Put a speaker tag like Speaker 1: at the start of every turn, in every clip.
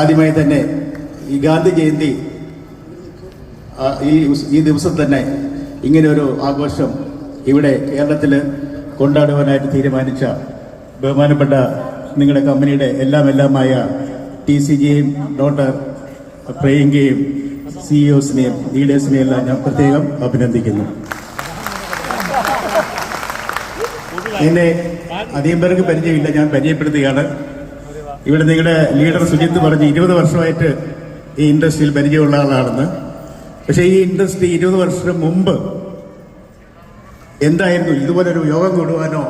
Speaker 1: ആദ്യമായി തന്നെ ഈ ഗാന്ധി ജയന്തി ഈ ദിവസം തന്നെ ഇങ്ങനെ ഒരു ആഘോഷം ഇവിടെ കേരളത്തിൽ കൊണ്ടാടുവാനായിട്ട് തീരുമാനിച്ച ബഹുമാനപ്പെട്ട നിങ്ങളുടെ കമ്പനിയുടെ എല്ലാമായ TCGയെയും ഡോക്ടർ പ്രിയങ്കയെയും CEOസിനെയും ലീഡേഴ്സിനെയും എല്ലാം ഞാൻ പ്രത്യേകം അഭിനന്ദിക്കുന്നു. എന്നെ അധികം പേർക്ക് പരിചയമില്ല, ഞാൻ പരിചയപ്പെടുത്തുകയാണ്. ഇവിടെ നിങ്ങളുടെ ലീഡർ സുജിത്ത് പറഞ്ഞ് 20 വർഷമായിട്ട് ഈ ഇൻഡസ്ട്രിയിൽ പരിചയമുള്ള ആളാണെന്ന്. പക്ഷേ ഈ ഇൻഡസ്ട്രി 20 വർഷം മുമ്പ് എന്തായിരുന്നു, ഇതുപോലൊരു യോഗം കൂടുവാനോ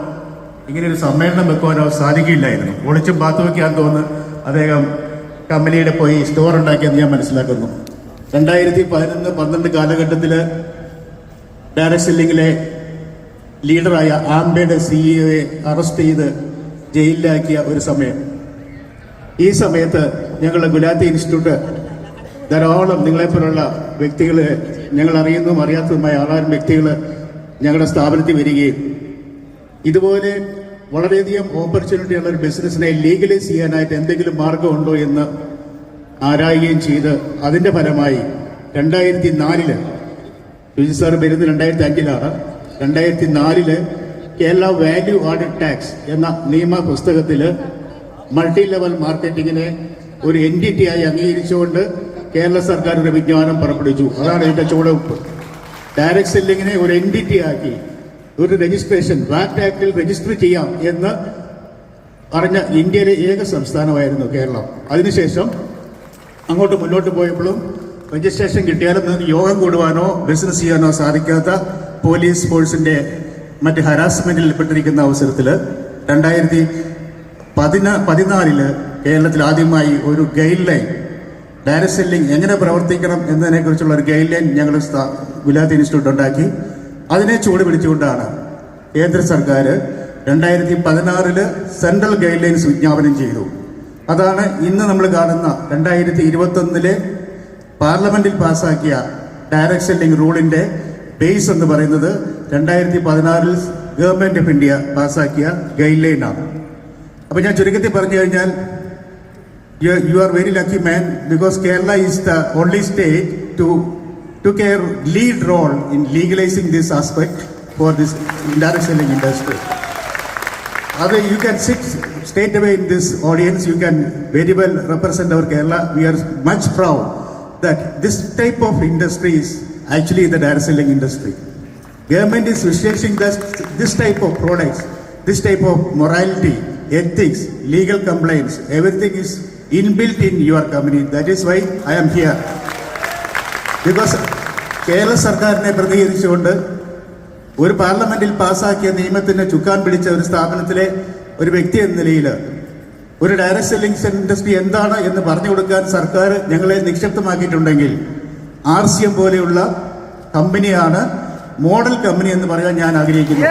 Speaker 1: ഇങ്ങനെ ഒരു സമ്മേളനം വെക്കുവാനോ സാധിക്കില്ലായിരുന്നു. ഒളിച്ചും പാത്തുവയ്ക്കാന്ന് തോന്നുന്നു അദ്ദേഹം കമ്പനിയുടെ പോയി സ്റ്റോർ ഉണ്ടാക്കിയെന്ന് ഞാൻ മനസ്സിലാക്കുന്നു. 2011-12 കാലഘട്ടത്തിൽ ഡയറക്ട് സെല്ലിങ്ങിലെ ലീഡറായ ആംബയുടെ CEOയെ അറസ്റ്റ് ചെയ്ത് ജയിലിലാക്കിയ ഒരു സമയം. ഈ സമയത്ത് ഞങ്ങളുടെ ഗുലാത്തി ഇൻസ്റ്റിറ്റ്യൂട്ട് ധാരാളം നിങ്ങളെപ്പോലുള്ള വ്യക്തികൾ, ഞങ്ങൾ അറിയുന്നതും അറിയാത്തതുമായ ആളാരും വ്യക്തികൾ ഞങ്ങളുടെ സ്ഥാപനത്തിൽ വരികയും ഇതുപോലെ വളരെയധികം ഓപ്പർച്യൂണിറ്റി ഉള്ള ഒരു ബിസിനസ്സിനെ ലീഗലൈസ് ചെയ്യാനായിട്ട് എന്തെങ്കിലും മാർഗമുണ്ടോ എന്ന് ആരായുകയും ചെയ്ത് അതിൻ്റെ ഫലമായി 2004 സുജിത് സാർ വരുന്നത് 2005-ലാണ്. 2004 കേരള വാല്യൂ ആഡഡ് ടാക്സ് എന്ന നിയമ പുസ്തകത്തിൽ മൾട്ടി ലെവൽ മാർക്കറ്റിങ്ങിനെ ഒരു NTT ആയി അംഗീകരിച്ചുകൊണ്ട് കേരള സർക്കാർ ഒരു വിജ്ഞാനം പുറപ്പെടുവിച്ചു. അതാണ് ഇതിന്റെ ചുവടുവെപ്പ്. ഡയറക്ട് സെല്ലിങ്ങിനെ ഒരു NTT ആക്കി ഒരു രജിസ്ട്രേഷൻ വാറ്റ് ആക്ടിൽ രജിസ്റ്റർ ചെയ്യാം എന്ന് പറഞ്ഞ ഇന്ത്യയിലെ ഏക സംസ്ഥാനമായിരുന്നു കേരളം. അതിനുശേഷം അങ്ങോട്ട് മുന്നോട്ട് പോയപ്പോഴും രജിസ്ട്രേഷൻ കിട്ടിയാലും യോഗം കൂടുവാനോ ബിസിനസ് ചെയ്യാനോ സാധിക്കാത്ത പോലീസ് ഫോഴ്സിന്റെ മറ്റ് ഹരാസ്മെന്റിൽ പെട്ടിരിക്കുന്ന അവസരത്തിൽ 2014 കേരളത്തിൽ ആദ്യമായി ഒരു ഗൈഡ് ലൈൻ, ഡയറക്ട് സെല്ലിംഗ് എങ്ങനെ പ്രവർത്തിക്കണം എന്നതിനെ കുറിച്ചുള്ള ഒരു ഗൈഡ് ലൈൻ ഞങ്ങൾ ഗുലാത്തി ഇൻസ്റ്റിറ്റ്യൂട്ട് ഉണ്ടാക്കി. അതിനെ ചൂട് പിടിച്ചുകൊണ്ടാണ് കേന്ദ്ര സർക്കാർ 2016 സെൻട്രൽ ഗൈഡ് ലൈൻസ് വിജ്ഞാപനം ചെയ്തു. അതാണ് ഇന്ന് നമ്മൾ കാണുന്ന 2021 പാർലമെന്റിൽ പാസാക്കിയ ഡയറക്ട് സെല്ലിംഗ് റൂളിന്റെ ബേസ് എന്ന് പറയുന്നത് 2016 ഗവൺമെന്റ് ഓഫ് ഇന്ത്യ പാസാക്കിയ ഗൈഡ് ലൈനാണ്. അപ്പൊ ഞാൻ ചുരുക്കത്തിൽ പറഞ്ഞു കഴിഞ്ഞാൽ you are very lucky man, because Kerala is the only state to took a lead role in legalizing this aspect for this indirect selling industry. Other you can sit straight away in this audience, you can very well represent our Kerala. We are much proud that this type of industry is actually the direct selling industry. Government is restricting this type of products, this type of morality, ethics, legal compliance, everything is inbuilt in your company. That is why I am here. Because Kerala സർക്കാരിനെ പ്രതികരിച്ചുകൊണ്ട് ഒരു പാർലമെന്റിൽ പാസാക്കിയ നിയമത്തിന് ചുക്കാൻ പിടിച്ച ഒരു സ്ഥാപനത്തിലെ ഒരു വ്യക്തി എന്ന നിലയിൽ ഒരു ഡയറക്ട് സെല്ലിംഗ് ഇൻഡസ്ട്രി എന്താണ് എന്ന് പറഞ്ഞു കൊടുക്കാൻ സർക്കാർ ഞങ്ങളെ നിക്ഷിപ്തമാക്കിയിട്ടുണ്ടെങ്കിൽ RCM പോലെയുള്ള കമ്പനിയാണ് മോഡൽ കമ്പനി എന്ന് പറയാൻ ഞാൻ ആഗ്രഹിക്കുന്നു.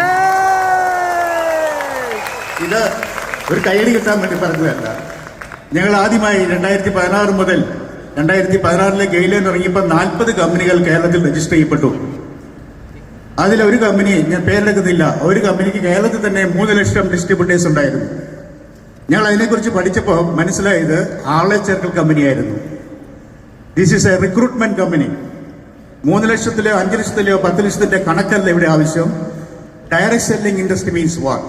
Speaker 1: ഇത് ഒരു കയ്യടി കിട്ടാൻ വേണ്ടി പറഞ്ഞതല്ല. ഞങ്ങൾ ആദ്യമായി 2016 മുതൽ 2016 ഗൈഡ് ലൈൻ ഇറങ്ങിയപ്പോൾ 40 കമ്പനികൾ കേരളത്തിൽ രജിസ്റ്റർ ചെയ്യപ്പെട്ടു. അതിലൊരു കമ്പനി, ഞാൻ പേരെടുക്കുന്നില്ല, ഒരു കമ്പനിക്ക് കേരളത്തിൽ തന്നെ 3 ലക്ഷം ഡിസ്ട്രിബ്യൂട്ടേഴ്സ് ഉണ്ടായിരുന്നു. ഞങ്ങൾ അതിനെക്കുറിച്ച് പഠിച്ചപ്പോൾ മനസ്സിലായത് ആളെ ചേർക്കൽ കമ്പനിയായിരുന്നു. This is a recruitment company. 3 ലക്ഷത്തിലെയോ 5 ലക്ഷത്തിലെയോ 10 ലക്ഷത്തിന്റെ കണക്കല്ല ഇവിടെ ആവശ്യം. Direct selling industry means what?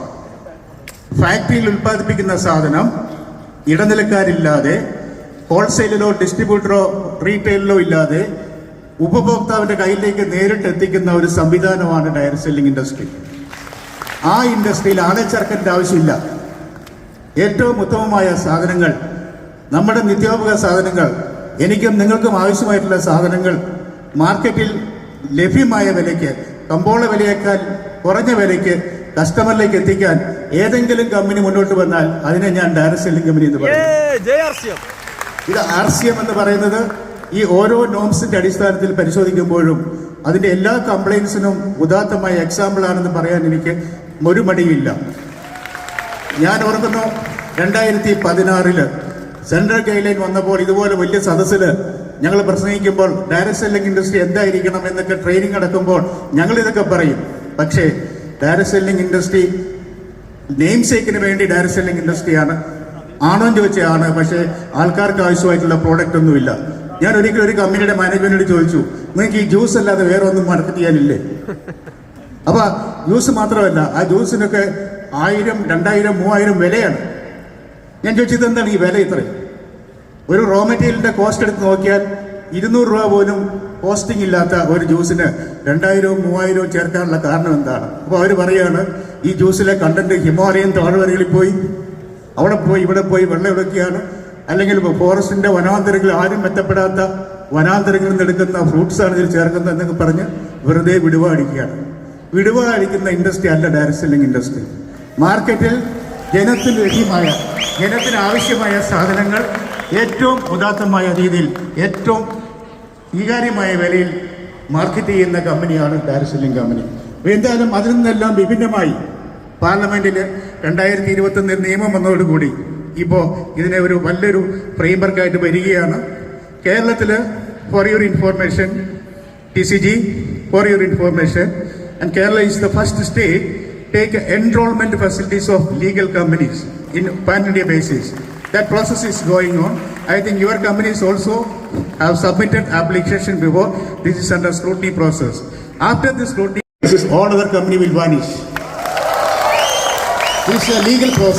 Speaker 1: ഫാക്ടറിയിൽ ഉൽപ്പാദിപ്പിക്കുന്ന സാധനം ഇടനിലക്കാരില്ലാതെ, ഹോൾസെയിലിലോ ഡിസ്ട്രിബ്യൂട്ടറോ റീറ്റെയിലോ ഇല്ലാതെ ഉപഭോക്താവിന്റെ കയ്യിലേക്ക് നേരിട്ട് എത്തിക്കുന്ന ഒരു സംവിധാനമാണ് ഡയറക്ട് സെല്ലിംഗ് ഇൻഡസ്ട്രി. ആ ഇൻഡസ്ട്രിയിൽ ആളെ ചേർക്കേണ്ട ആവശ്യമില്ല. ഏറ്റവും ഉത്തമമായ സാധനങ്ങൾ, നമ്മുടെ നിത്യോപയോഗ സാധനങ്ങൾ, എനിക്കും നിങ്ങൾക്കും ആവശ്യമായിട്ടുള്ള സാധനങ്ങൾ മാർക്കറ്റിൽ ലഭ്യമായ വിലയ്ക്ക്, കമ്പോള വിലയേക്കാൾ കുറഞ്ഞ വിലയ്ക്ക് കസ്റ്റമറിലേക്ക് എത്തിക്കാൻ ഏതെങ്കിലും കമ്പനി മുന്നോട്ട് വന്നാൽ അതിനെ ഞാൻ ഡയറക്ട് സെല്ലിംഗ് കമ്പനി എന്ന് പറയും. ഇത് RCM എന്ന് പറയുന്നത് ഈ ഓരോ നോംസിന്റെ അടിസ്ഥാനത്തിൽ പരിശോധിക്കുമ്പോഴും അതിന്റെ എല്ലാ കംപ്ലൈൻസിനും ഉദാത്തമായ എക്സാമ്പിൾ ആണെന്ന് പറയാൻ എനിക്ക് ഒരു മടിയില്ല. ഞാൻ ഓർക്കുന്നു 2016 സെൻട്രൽ ഗൈഡ് ലൈൻ വന്നപ്പോൾ ഇതുപോലെ വലിയ സദസ്സിൽ ഞങ്ങൾ പ്രസംഗിക്കുമ്പോൾ ഡയറക്ട് സെല്ലിംഗ് ഇൻഡസ്ട്രി എന്തായിരിക്കണം എന്നൊക്കെ ട്രെയിനിങ് നടക്കുമ്പോൾ ഞങ്ങൾ ഇതൊക്കെ പറയും. പക്ഷേ ഡയറക്ട് സെല്ലിംഗ് ഇൻഡസ്ട്രി നെയിം സേക്കിന് വേണ്ടി ഡയറക്ട് സെല്ലിംഗ് ഇൻഡസ്ട്രിയാണ്. ആണോ എന്ന് ചോദിച്ചാൽ ആണ്, പക്ഷേ ആൾക്കാർക്ക് ആവശ്യമായിട്ടുള്ള പ്രോഡക്റ്റ് ഒന്നുമില്ല. ഞാൻ ഒരിക്കലും ഒരു കമ്പനിയുടെ മാനേജ്മെന്റിനോട് ചോദിച്ചു, നിങ്ങൾക്ക് ഈ ജ്യൂസ് അല്ലാതെ വേറെ ഒന്നും മാർക്കറ്റ് ചെയ്യാനില്ലേ? അപ്പൊ ജ്യൂസ് മാത്രമല്ല, ആ ജ്യൂസിനൊക്കെ 1000, 2000, 3000 വിലയാണ്. ഞാൻ ചോദിച്ചത് എന്താണ് ഈ വില ഇത്രയും? ഒരു റോ മെറ്റീരിയലിന്റെ കോസ്റ്റ് എടുത്ത് നോക്കിയാൽ 200 രൂപ പോലും കോസ്റ്റിംഗ് ഇല്ലാത്ത ഒരു ജ്യൂസിന് 2000, 3000 ചേർക്കാനുള്ള കാരണം എന്താണ്? അപ്പോൾ അവർ പറയുകയാണ്, ഈ ജ്യൂസിലെ കണ്ടന്റ് ഹിമാലയൻ താഴ്വരകളിൽ പോയി അവിടെ പോയി ഇവിടെ പോയി വെള്ളം എടുക്കുകയാണ്, അല്ലെങ്കിൽ ഫോറസ്റ്റിന്റെ വനാന്തരങ്ങളിൽ ആരും എത്തപ്പെടാത്ത വനാന്തരങ്ങളിൽ നിന്ന് എടുക്കുന്ന ഫ്രൂട്ട്സാണ് ഇതിൽ ചേർക്കുന്നത് എന്നൊക്കെ പറഞ്ഞ് വെറുതെ വിടുവ അടിക്കുകയാണ്. വിടുവ അടിക്കുന്ന ഇൻഡസ്ട്രി അല്ല ഡയറക്ട് സെല്ലിംഗ് ഇൻഡസ്ട്രി. മാർക്കറ്റിൽ ജനത്തിന് ലഭ്യമായ, ജനത്തിന് ആവശ്യമായ സാധനങ്ങൾ ഏറ്റവും ഉദാത്തമായ രീതിയിൽ, ഏറ്റവും സ്വീകാര്യമായ വിലയിൽ മാർക്കറ്റ് ചെയ്യുന്ന കമ്പനിയാണ് ഡയറക്ട് സെല്ലിംഗ് കമ്പനി. എന്തായാലും അതിൽ നിന്നെല്ലാം വിഭിന്നമായി പാർലമെന്റിൽ 2021 നിയമം വന്നതോടുകൂടി ഇപ്പോൾ ഇതിനെ ഒരു നല്ലൊരു ഫ്രെയിംവർക്കായിട്ട് വരികയാണ്. കേരളത്തിൽ for your information, TCG for your information, and Kerala is the first state take enrollment facilities of legal companies in pan-India basis. That process is going on. I think your companies also have submitted application before. This is under scrutiny process. After this scrutiny process, all other company will vanish. This is a legal process.